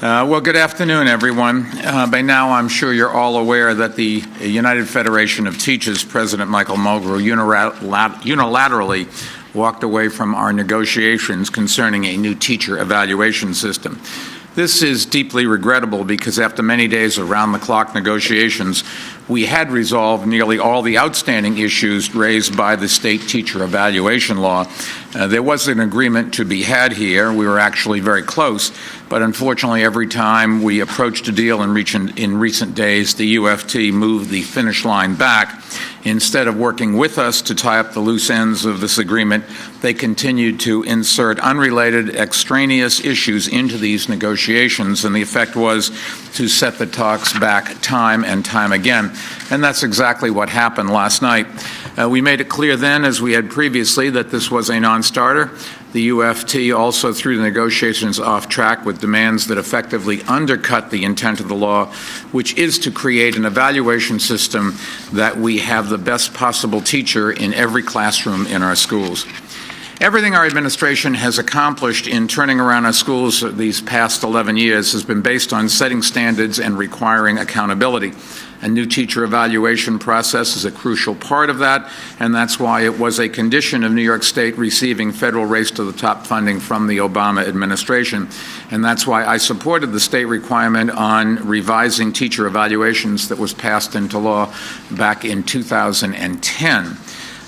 Well, good afternoon, everyone. By now, I'm sure you're all aware that the United Federation of Teachers, President Michael Mulgrew, unilaterally walked away from our negotiations concerning a new teacher evaluation system. This is deeply regrettable because after many days of round-the-clock negotiations, we had resolved nearly all the outstanding issues raised by the state teacher evaluation law. There was an agreement to be had here. We were actually very close, but unfortunately every time we approached a deal in recent days, the UFT moved the finish line back. Instead of working with us to tie up the loose ends of this agreement, they continued to insert unrelated, extraneous issues into these negotiations, and the effect was to set the talks back time and time again. And that's exactly what happened last night. We made it clear then, as we had previously, that this was a non-starter. The UFT also threw the negotiations off track with demands that effectively undercut the intent of the law, which is to create an evaluation system that we have the best possible teacher in every classroom in our schools. Everything our administration has accomplished in turning around our schools these past 11 years has been based on setting standards and requiring accountability. A new teacher evaluation process is a crucial part of that, and that's why it was a condition of New York State receiving federal race to the top funding from the Obama administration. And that's why I supported the state requirement on revising teacher evaluations that was passed into law back in 2010.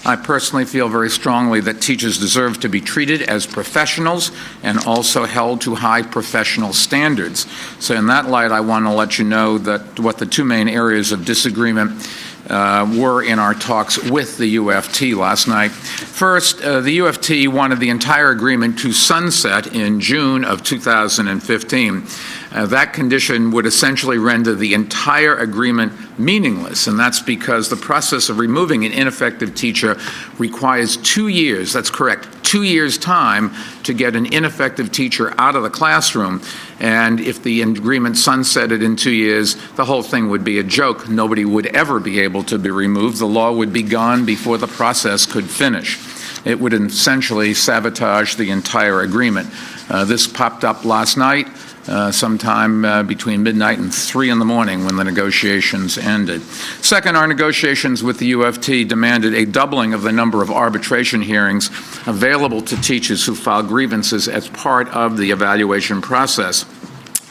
I personally feel very strongly that teachers deserve to be treated as professionals and also held to high professional standards. So in that light, I want to let you know that what the two main areas of disagreement were in our talks with the UFT last night. First, the UFT wanted the entire agreement to sunset in June of 2015. That condition would essentially render the entire agreement meaningless, and that's because the process of removing an ineffective teacher requires 2 years, that's correct, 2 years' time to get an ineffective teacher out of the classroom. And if the agreement sunsetted in 2 years, the whole thing would be a joke. Nobody would ever be able to be removed. The law would be gone before the process could finish. It would essentially sabotage the entire agreement. This popped up last night, sometime between midnight and 3 in the morning when the negotiations ended. Second, our negotiations with the UFT demanded a doubling of the number of arbitration hearings available to teachers who file grievances as part of the evaluation process.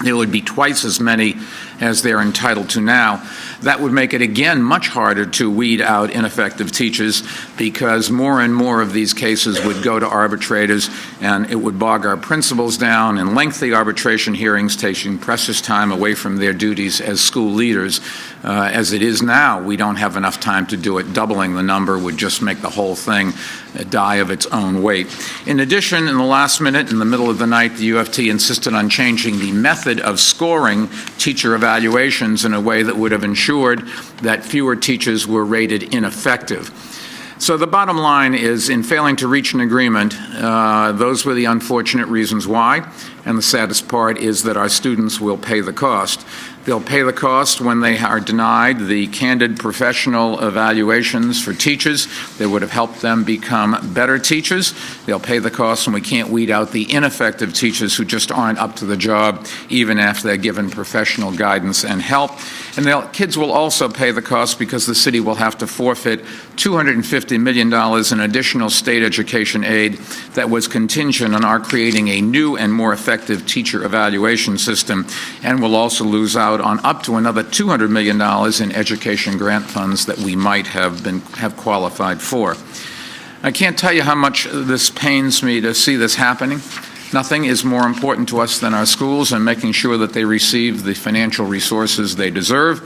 There would be twice as many as they're entitled to now. That would make it, again, much harder to weed out ineffective teachers because more and more of these cases would go to arbitrators, and it would bog our principals down in lengthy arbitration hearings, taking precious time away from their duties as school leaders. As it is now, we don't have enough time to do it. Doubling the number would just make the whole thing die of its own weight. In addition, in the last minute, in the middle of the night, the UFT insisted on changing the method of scoring teacher evaluations in a way that would have ensured that fewer teachers were rated ineffective. So the bottom line is, in failing to reach an agreement, those were the unfortunate reasons why, and the saddest part is that our students will pay the cost. They'll pay the cost when they are denied the candid professional evaluations for teachers that would have helped them become better teachers. They'll pay the cost when we can't weed out the ineffective teachers who just aren't up to the job, even after they're given professional guidance and help. And kids will also pay the cost because the city will have to forfeit $250 million in additional state education aid that was contingent on our creating a new and more effective teacher evaluation system, and will also lose out on up to another $200 million in education grant funds that we might have qualified for. I can't tell you how much this pains me to see this happening. Nothing is more important to us than our schools and making sure that they receive the financial resources they deserve.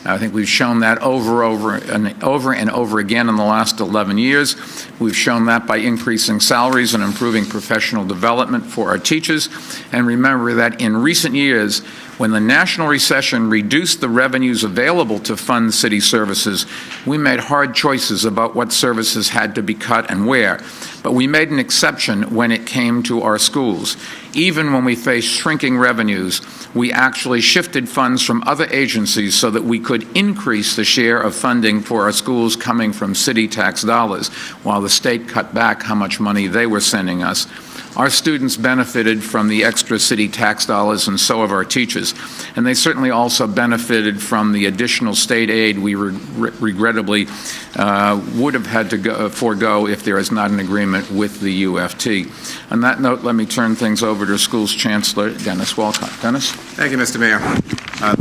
I think we've shown that over and over again in the last 11 years. We've shown that by increasing salaries and improving professional development for our teachers. And remember that in recent years, when the national recession reduced the revenues available to fund city services, we made hard choices about what services had to be cut and where. But we made an exception when it came to our schools. even when we faced shrinking revenues, we actually shifted funds from other agencies so that we could increase the share of funding for our schools coming from city tax dollars, while the state cut back how much money they were sending us. Our students benefited from the extra city tax dollars, and so have our teachers. And they certainly also benefited from the additional state aid we regrettably would have had to forego if there is not an agreement with the UFT. On that note, let me turn things over to Schools Chancellor Dennis Walcott. Dennis? Thank you, Mr. Mayor.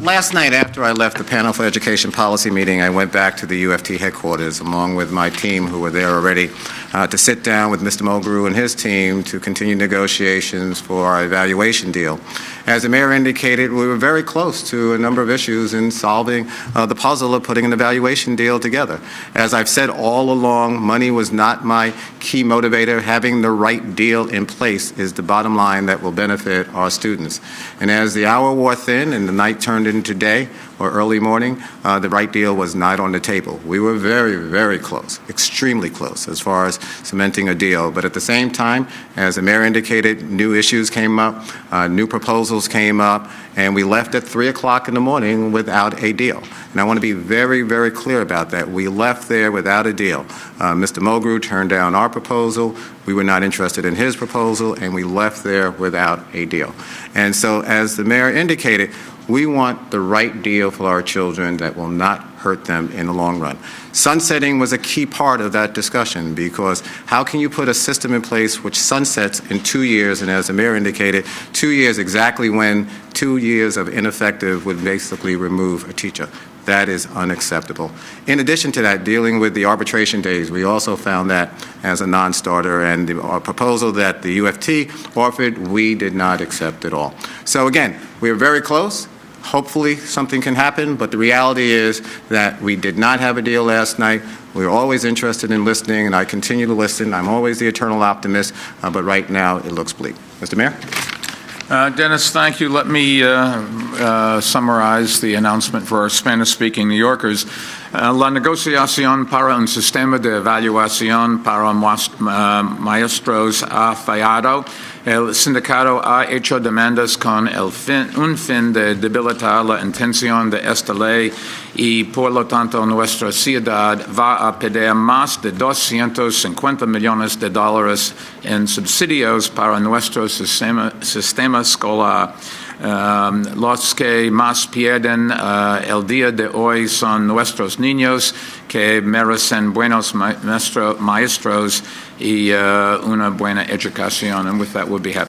Last night, after I left the Panel for Education Policy meeting, I went back to the UFT headquarters along with my team who were there already to sit down with Mr. Mulgrew and his team to continue negotiations for our evaluation deal. As the mayor indicated, we were very close to a number of issues in solving the puzzle of putting an evaluation deal together. As I've said all along, money was not my key motivator. Having the right deal in place is the bottom line that will benefit our students. And as the hour wore thin and the night turned into day or early morning, the right deal was not on the table. We were very, very close, extremely close as far as cementing a deal. But at the same time, as the mayor indicated, new issues came up, new proposals came up, and we left at 3 o'clock in the morning without a deal. And I want to be very, very clear about that. We left there without a deal. Mr. Mulgrew turned down our proposal. We were not interested in his proposal, and we left there without a deal. And so, as the mayor indicated, we want the right deal for our children that will not hurt them in the long run. Sunsetting was a key part of that discussion, because how can you put a system in place which sunsets in 2 years, and as the mayor indicated, 2 years exactly when 2 years of ineffective would basically remove a teacher. That is unacceptable. In addition to that, dealing with the arbitration days, we also found that as a non-starter, and the proposal that the UFT offered, we did not accept at all. So again, we are very close. Hopefully something can happen, but the reality is that we did not have a deal last night. We're always interested in listening, and I continue to listen. I'm always the eternal optimist, but right now it looks bleak. Mr. Mayor? Dennis, thank you. Let me summarize the announcement for our Spanish-speaking New Yorkers. La negociación para un sistema de evaluación para maestros ha fallado. El sindicato ha hecho demandas con un fin de debilitar la intención de esta ley, y por lo tanto nuestra ciudad va a pedir más de $250 millones en subsidios para nuestro sistema escolar. Los que más pierden el día de hoy son nuestros niños, que merecen buenos maestros y una buena educación. And with that, we'll be happy.